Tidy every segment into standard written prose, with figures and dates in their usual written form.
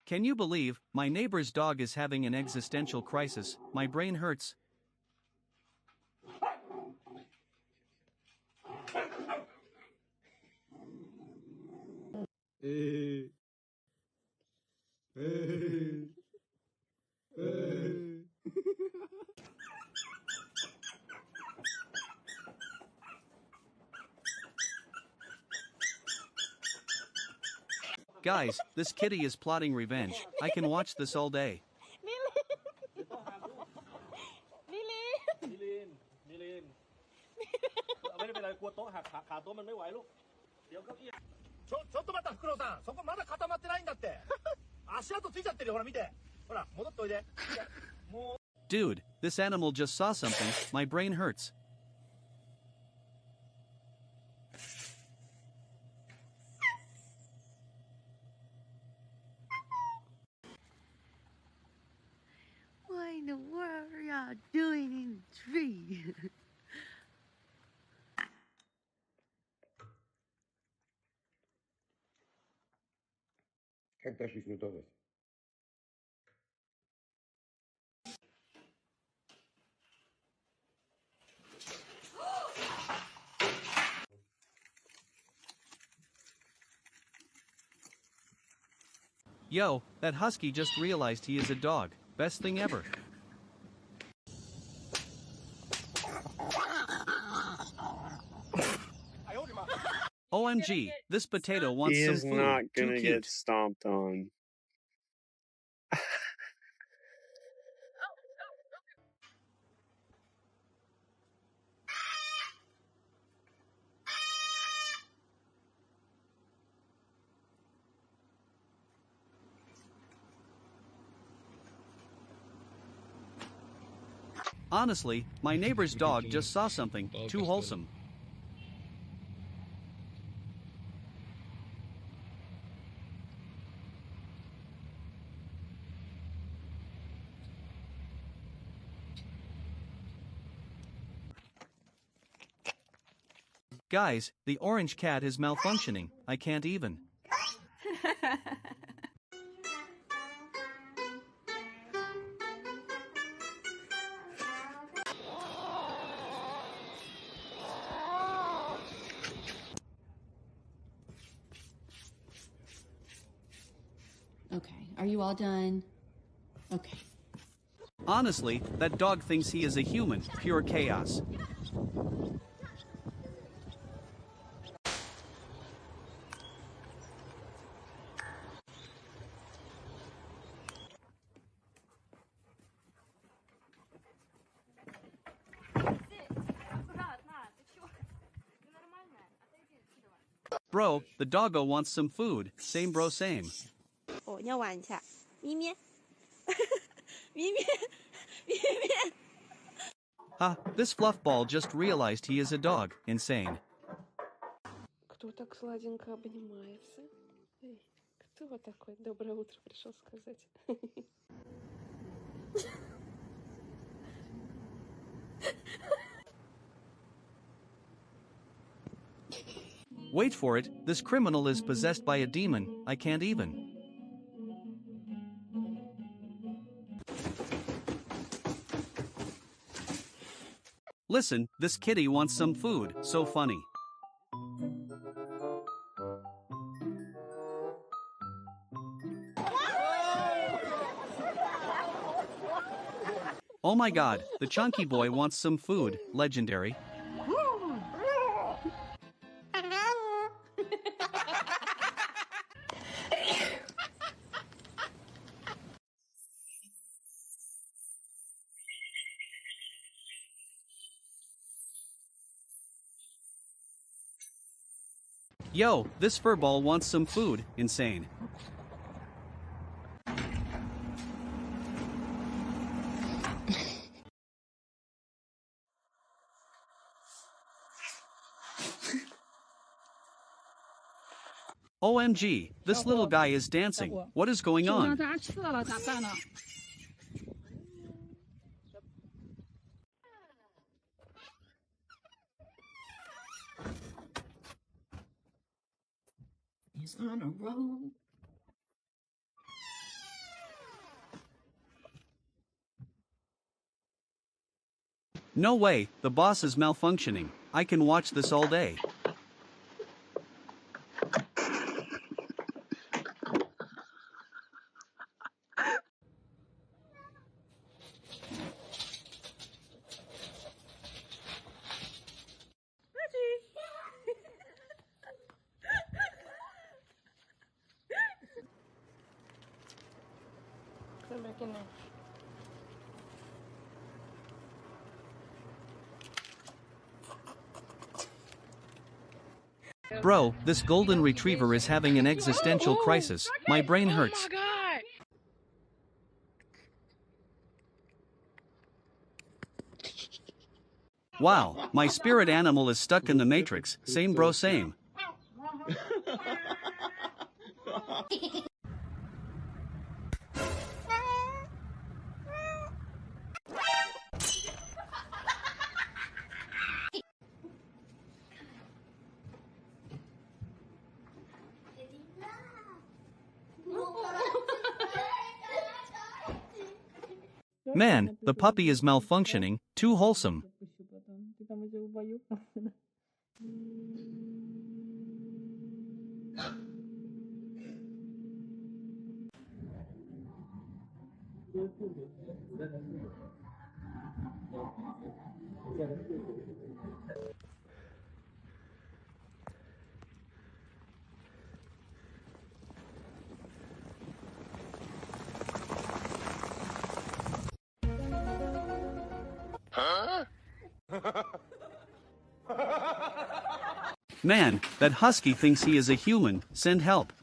Can you believe, my neighbor's dog is having an existential crisis? My brain hurts. Guys, this kitty is plotting revenge. I can watch this all day. มิลินมิลิน Dude, this animal just saw something. My brain hurts. What in the world are y'all doing in the tree? Когда жизнь удалась? Yo, that husky just realized he is a dog. Best thing ever. OMG, this potato wants some food. He is not Too gonna cute. get stomped on. Honestly, my neighbor's dog just saw something. Too wholesome. Guys, the orange cat is malfunctioning. I can't even. Okay, are you all done? Okay. Honestly, that dog thinks he is a human. Pure chaos. Bro, the doggo wants some food. Same bro, same. 哦，要玩一下，咪咪，咪咪，咪咪。 Ha, this fluffball just realized he is a dog. Insane. Кто так сладенько обнимается? Эй, кто вот такой? Доброе утро пришел сказать. Wait for it, this criminal is possessed by a demon. I can't even. Listen, this kitty wants some food. So funny. Oh my god, the chunky boy wants some food. Legendary. Yo, this furball wants some food. Insane. OMG, this little guy is dancing. What is going on? He's on a roll. No way, the boss is malfunctioning. I can watch this all day. Come back in there. Bro, this golden retriever is having an existential crisis. My brain hurts. God! Wow, my spirit animal is stuck in the matrix. Same bro, same. Man, the puppy is malfunctioning. Too wholesome. Man, that husky thinks he is a human. Send help.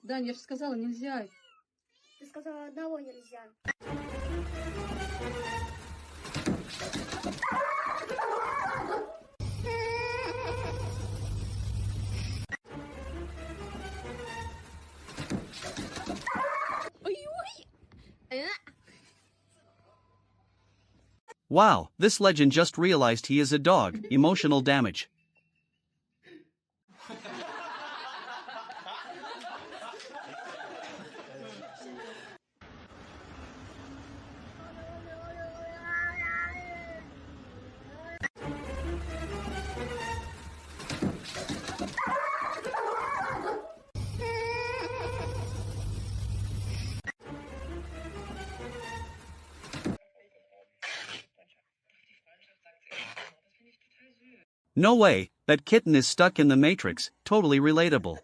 Дань, я же сказала, нельзя. Ты сказала, одного нельзя. Wow, this legend just realized he is a dog. Emotional damage. No way, that kitten is stuck in the matrix. Totally relatable.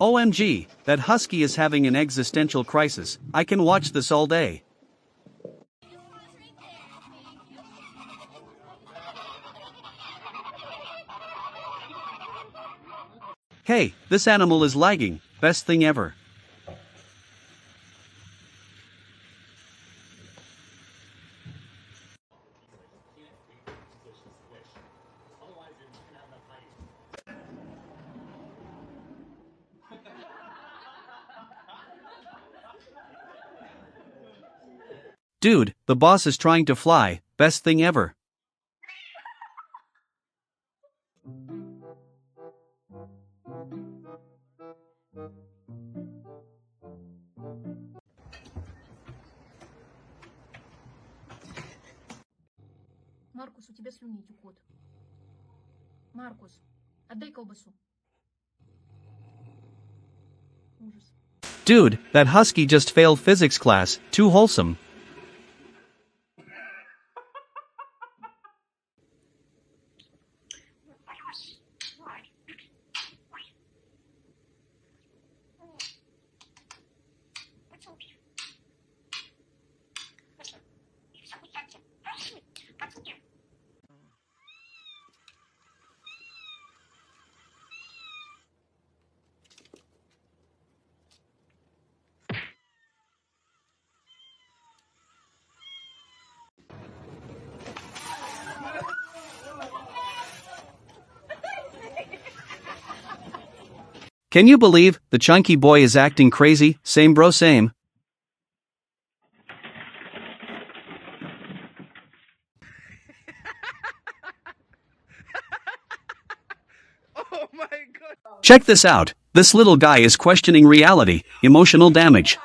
OMG, that husky is having an existential crisis. I can watch this all day. Hey, this animal is lagging. Best thing ever. Dude, the boss is trying to fly. Best thing ever. Маркус, у тебя слюни текут. Маркус, отдай колбасу. Ужас. Dude, that husky just failed physics class. Too wholesome. Can you believe the chunky boy is acting crazy? Same bro, same. Check this out. This little guy is questioning reality, emotional damage.